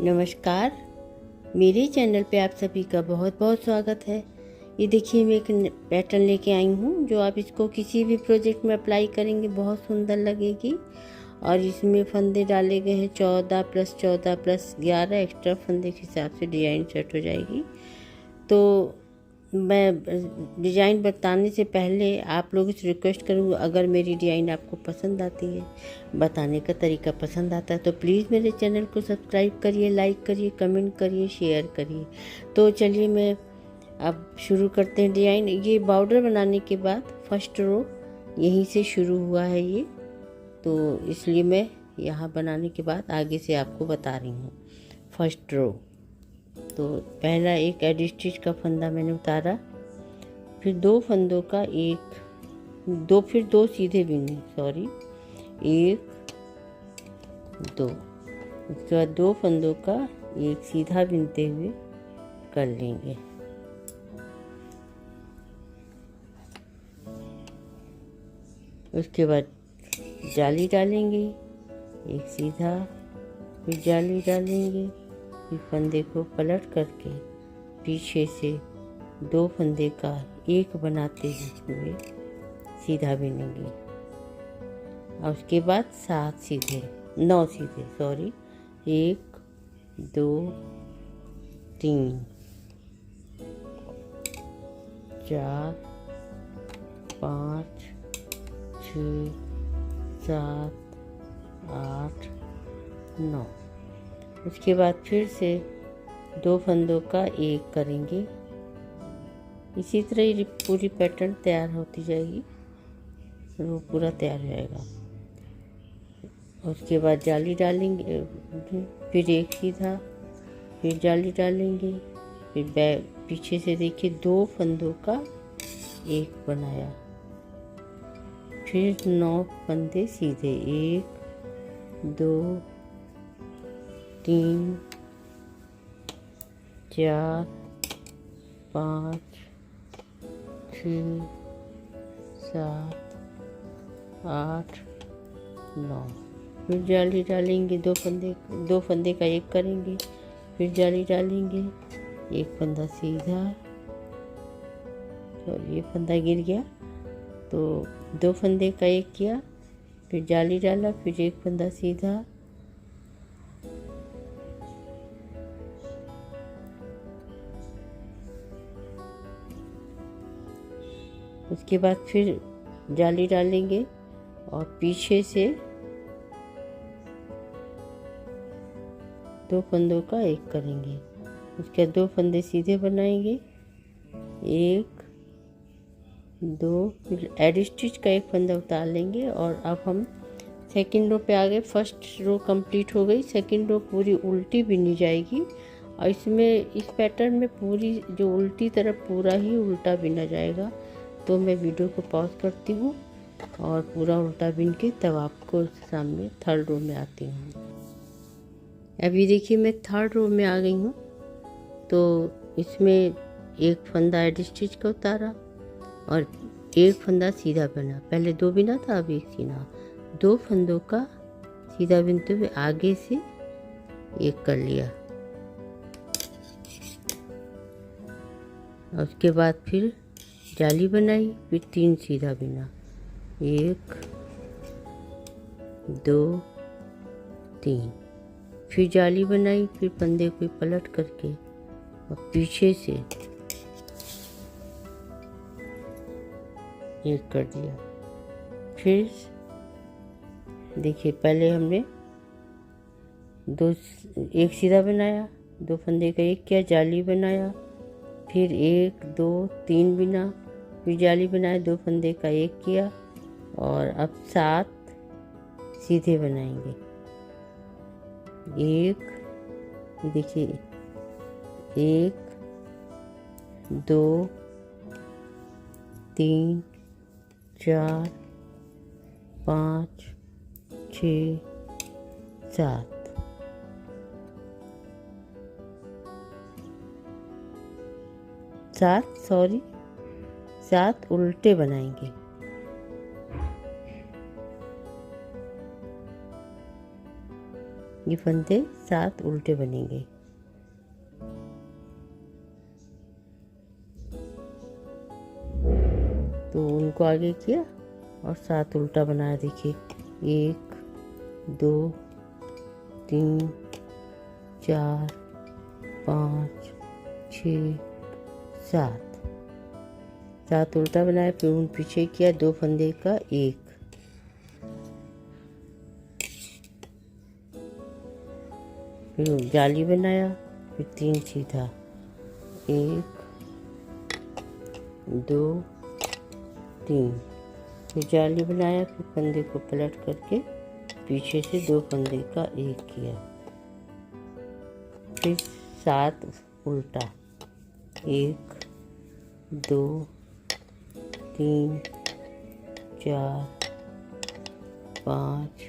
नमस्कार। मेरे चैनल पे आप सभी का बहुत बहुत स्वागत है। ये देखिए, मैं एक पैटर्न लेके आई हूँ जो आप इसको किसी भी प्रोजेक्ट में अप्लाई करेंगे बहुत सुंदर लगेगी। और इसमें फंदे डाले गए हैं 14+14+11 एक्स्ट्रा फंदे के हिसाब से डिज़ाइन सेट हो जाएगी। तो मैं डिज़ाइन बताने से पहले आप लोगों से रिक्वेस्ट करूँगा, अगर मेरी डिज़ाइन आपको पसंद आती है, बताने का तरीका पसंद आता है, तो प्लीज़ मेरे चैनल को सब्सक्राइब करिए, लाइक करिए, कमेंट करिए, शेयर करिए। तो चलिए मैं अब शुरू करते हैं डिज़ाइन। ये बॉर्डर बनाने के बाद फर्स्ट रो यहीं से शुरू हुआ है ये, तो इसलिए मैं यहाँ बनाने के बाद आगे से आपको बता रही हूँ। फर्स्ट रो तो पहला एक एडी स्टिच का फंदा मैंने उतारा, फिर दो फंदों का फिर दो सीधे बिने, एक दो, उसके बाद दो फंदों का एक सीधा बिनते हुए कर लेंगे। उसके बाद जाली डालेंगे, एक सीधा, फिर जाली डालेंगे, फिर फंदे को पलट करके पीछे से दो फंदे का एक बनाते हुए सीधा बिनेंगे। और उसके बाद 9 सीधे, 1 2 3 4 5 6 7 8 9। उसके बाद फिर से दो फंदों का एक करेंगे। इसी तरह ये पूरी पैटर्न तैयार होती जाएगी, वो पूरा तैयार हो जाएगा। उसके बाद जाली डालेंगे, फिर एक सीधा, फिर जाली डालेंगे, फिर पीछे से देखिए दो फंदों का एक बनाया, फिर 9 फंदे सीधे, 1 2 3 4 5 6 7 8 9। फिर जाली डालेंगे, दो फंदे का एक करेंगे, फिर जाली डालेंगे, एक फंदा सीधा, ये फंदा गिर गया, तो दो फंदे का एक किया, फिर जाली डाला, फिर एक फंदा सीधा, उसके बाद फिर जाली डालेंगे और पीछे से दो फंदों का एक करेंगे। उसके बाद दो फंदे सीधे बनाएंगे, 1 2, फिर एडी स्टिच का एक फंदा उतार लेंगे। और अब हम सेकंड रो पे आ गए। फर्स्ट रो कंप्लीट हो गई, सेकंड रो पूरी उल्टी बिनी जाएगी। और इसमें इस पैटर्न में पूरी जो उल्टी तरफ पूरा ही उल्टा बिना जाएगा। तो मैं वीडियो को पॉज करती हूँ और पूरा उल्टा बिन के तब आपको सामने थर्ड रो में आती हूँ। अभी देखिए मैं थर्ड रो में आ गई हूँ। तो इसमें एक फंदा एडी स्टिच का उतारा और एक फंदा सीधा बना, पहले दो बिना था, अब एक सीधा, दो फंदों का सीधा बिनते हुए आगे से एक कर लिया। और उसके बाद फिर जाली बनाई, फिर 3 सीधा बिना, 1 2 3, फिर जाली बनाई, फिर फंदे को पलट करके और पीछे से एक कर दिया। फिर देखिए पहले हमने एक सीधा बनाया, दो फंदे का एक किया, जाली बनाया, फिर 1 2 3 बिना, फिर जाली बनाए, दो फंदे का एक किया और अब 7 सीधे बनाएंगे। ये देखिए 1 2 3 4 5 6 7, 7 उल्टे बनाएंगे। ये फंदे 7 उल्टे बनेंगे। तो उनको आगे किया और 7 उल्टा बनाया। देखिए 1 2 3 4 5 6 7 उल्टा बनाया। फिर उन पीछे किया 2 फंदे का 1, फिर जाली बनाया, फिर 3 सीधा, 1 2 3, फिर जाली बनाया, फिर फंदे को पलट करके पीछे से 2 फंदे का 1 किया, फिर 7 उल्टा, 1 2 3 4 5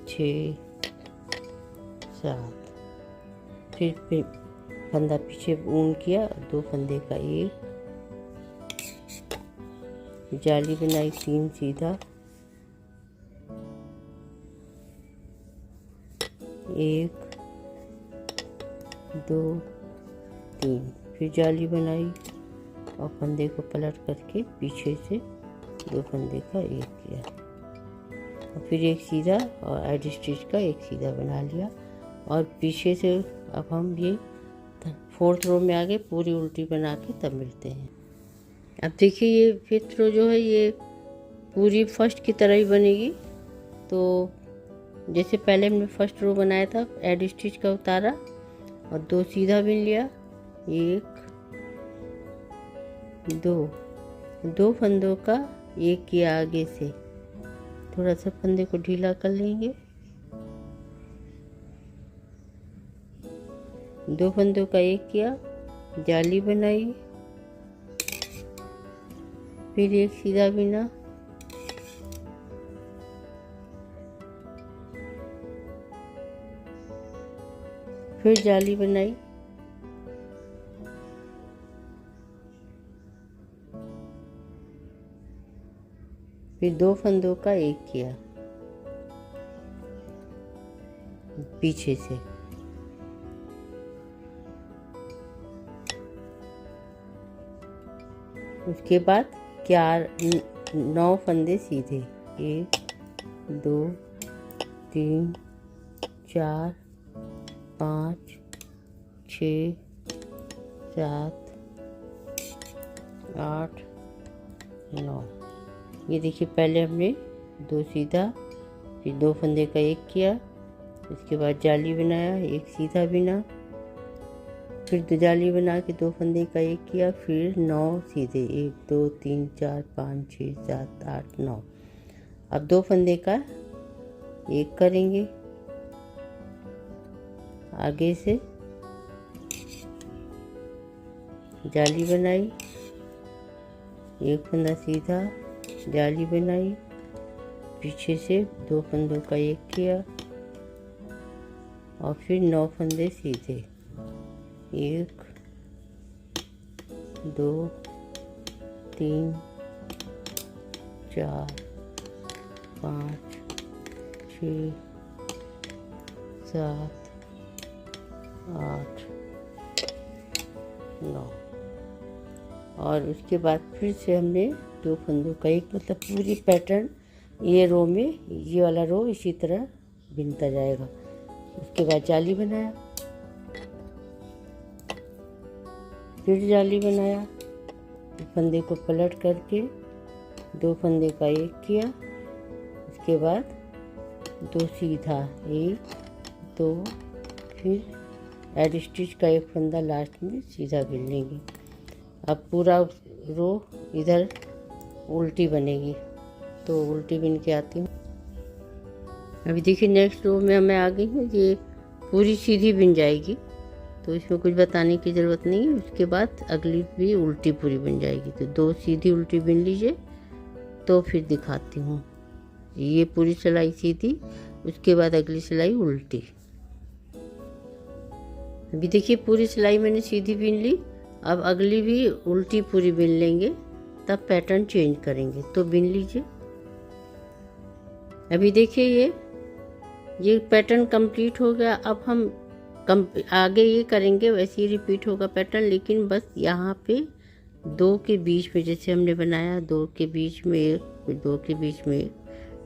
6 7, फिर फंदा पीछे ऊन किया, 2 फंदे का 1, जाली बनाई, 3 सीधा, 1 2 3, फिर जाली बनाई और फंदे को पलट करके पीछे से 2 फंदे का 1 किया, और फिर 1 सीधा और एड स्टिच का 1 सीधा बना लिया। और पीछे से अब हम ये 4th रो में आगे पूरी उल्टी बना के तब मिलते हैं। अब देखिए ये 5th रो जो है ये पूरी फर्स्ट की तरह ही बनेगी। तो जैसे पहले हमने फर्स्ट रो बनाया था, एड स्टिच का उतारा और 2 सीधा बिन लिया, 1 2 फंदों का 1 किया आगे से, थोड़ा सा फंदे को ढीला कर लेंगे, 2 फंदों का 1 किया, जाली बनाई, फिर 1 सीधा बिना, फिर जाली बनाई, फिर 2 फंदों का 1 किया पीछे से, उसके बाद 9 फंदे सीधे, 1 2 3 4 5 6 7 8 9। ये देखिए पहले हमने 2 सीधा, फिर 2 फंदे का 1 किया, इसके बाद जाली बनाया, 1 सीधा बिना, फिर 2 जाली बना के 2 फंदे का 1 किया, फिर 9 सीधे, 1 2 3 4 5 6 7 8 9। अब 2 फंदे का 1 करेंगे आगे से, जाली बनाई, 1 फंदा सीधा, जाली बनाई, पीछे से 2 फंदों का 1 किया और फिर 9 फंदे सीधे, 1 2 3 4 5 6 7 8 9। और उसके बाद फिर से हमने 2 फंदों का 1, मतलब पूरी पैटर्न ये रो में, ये वाला रो इसी तरह बिनता जाएगा। उसके बाद जाली बनाया, फिर जाली बनाया, फंदे को पलट करके 2 फंदे का 1 किया, उसके बाद 2 सीधा, 1 2, फिर एड स्टिच का 1 फंदा लास्ट में सीधा बिन लेंगे। अब पूरा रो इधर उल्टी बनेगी, तो उल्टी बिन के आती हूँ। अभी देखिए नेक्स्ट रो में मैं आ गई हूँ, ये पूरी सीधी बिन जाएगी, तो इसमें कुछ बताने की ज़रूरत नहीं है। उसके बाद अगली भी उल्टी पूरी बन जाएगी, तो 2 सीधी उल्टी बिन लीजिए, तो फिर दिखाती हूँ। ये पूरी सिलाई सीधी, उसके बाद अगली सिलाई उल्टी। अभी देखिए पूरी सिलाई मैंने सीधी बिन ली, अब अगली भी उल्टी पूरी बिन लेंगे, तब पैटर्न चेंज करेंगे, तो बिन लीजिए। अभी देखिए ये ये पैटर्न कंप्लीट हो गया। अब हम आगे ये करेंगे वैसे ही रिपीट होगा पैटर्न, लेकिन बस यहाँ पे 2 के बीच में, जैसे हमने बनाया 2 के बीच में एक, फिर 2 के बीच में एक,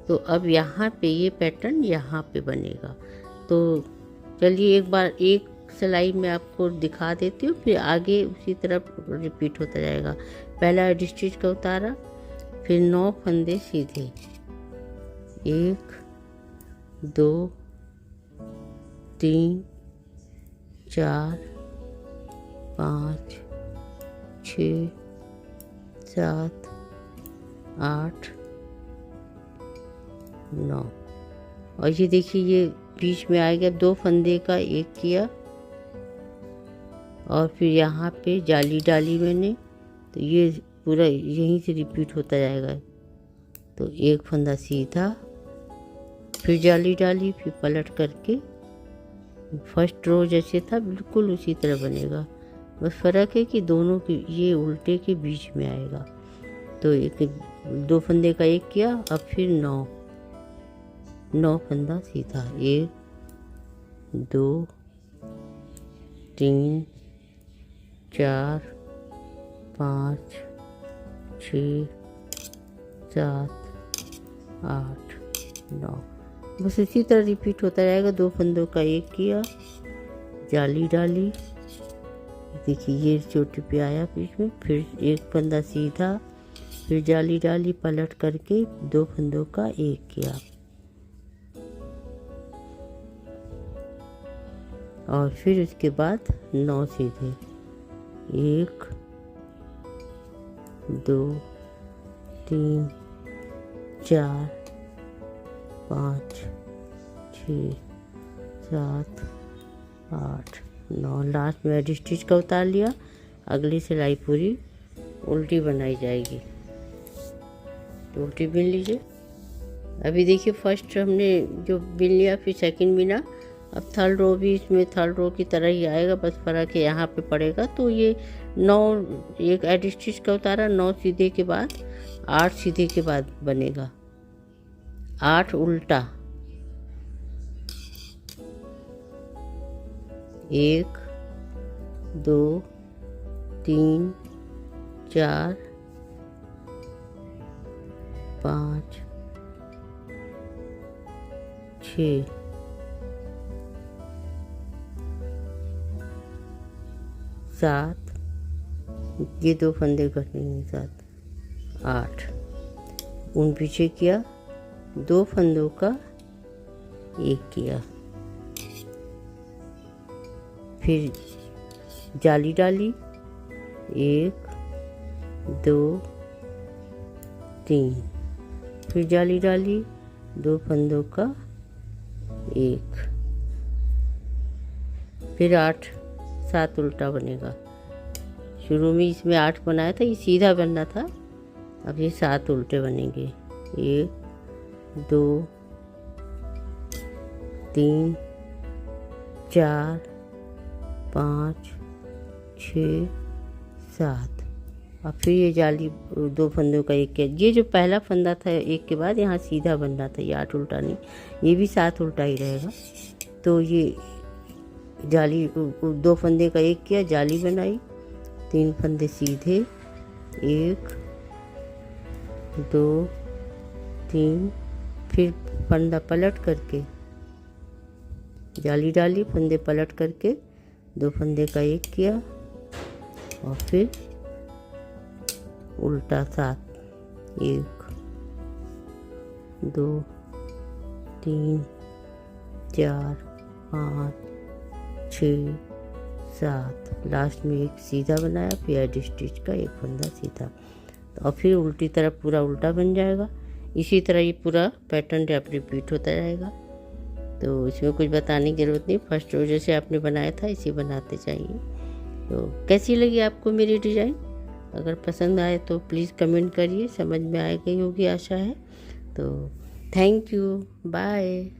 तो अब यहाँ पे ये पैटर्न यहाँ पे बनेगा। तो चलिए एक बार एक सिलाई में आपको दिखा देती हूँ, फिर आगे उसी तरफ रिपीट होता जाएगा। पहला एड स्टिच का उतारा, फिर 9 फंदे सीधे, 1 2 3 4 5 6 7 8 9। और ये देखिए ये बीच में आ गया, 2 फंदे का एक किया और फिर यहाँ पे जाली डाली मैंने, तो ये पूरा यहीं से रिपीट होता जाएगा। तो एक फंदा सीधा, फिर जाली डाली, फिर पलट करके फर्स्ट रो जैसे था बिल्कुल उसी तरह बनेगा। बस फ़र्क है कि दोनों की ये उल्टे के बीच में आएगा। तो एक 2 फंदे का एक किया, अब फिर 9 फंदा सीधा, 1 2 3 4 5 6 7 8 9। बस इसी तरह रिपीट होता रहेगा। 2 फंदों का एक किया, जाली डाली, देखिए ये चोटी पे आया बीच में, फिर एक फंदा सीधा, फिर जाली डाली, पलट करके 2 फंदों का एक किया और फिर उसके बाद 9 सीधे, 1 2 3 4 5 6 7 8 9। लास्ट में एड स्टिच का उतार लिया। अगली सिलाई पूरी उल्टी बनाई जाएगी, तो उल्टी बिन लीजिए। अभी देखिए फर्स्ट हमने जो बिन लिया, फिर सेकंड बिना। अब थर्ड रो भी इसमें थर्ड रो की तरह ही आएगा, बस फर्क है यहाँ पे पड़ेगा। तो ये 9, एक एड स्टिच का उतारा, 9 सीधे के बाद 8 सीधे के बाद बनेगा, 8 उल्टा, 1 2 3 4 5 6 7, ये 2 फंदे कटेंगे, 7 8, उन पीछे किया, 2 फंदों का एक किया, फिर जाली डाली, 1 2 3, फिर जाली डाली, 2 फंदों का एक, फिर 8 7 उल्टा बनेगा। शुरू में इसमें 8 बनाया था, ये सीधा बनना था, अब ये 7 उल्टे बनेंगे, 1 2 3 4 5 6 7। अब फिर ये जाली 2 फंदों का एक किया। ये जो पहला फंदा था एक के बाद यहाँ सीधा बनना था, ये 8 उल्टा नहीं, ये भी 7 उल्टा ही रहेगा। तो ये जाली 2 फंदे का एक किया, जाली बनाई, 3 फंदे सीधे, 1 2 3, फिर फंदा पलट करके जाली डाली, फंदे पलट करके 2 फंदे का एक किया और फिर उल्टा 7, 1 2 3 4 5 6 7। लास्ट में एक सीधा बनाया, फिर एड स्टिच का एक फंदा सीधा, तो और फिर उल्टी तरफ पूरा उल्टा बन जाएगा। इसी तरह ये पूरा पैटर्न रिपीट होता रहेगा। तो इसमें कुछ बताने की ज़रूरत नहीं, फर्स्ट रो जैसे आपने बनाया था इसे बनाते जाइए। तो कैसी लगी आपको मेरी डिज़ाइन? अगर पसंद आए तो प्लीज़ कमेंट करिए, समझ में आ गई होगी आशा है। तो थैंक यू, बाय।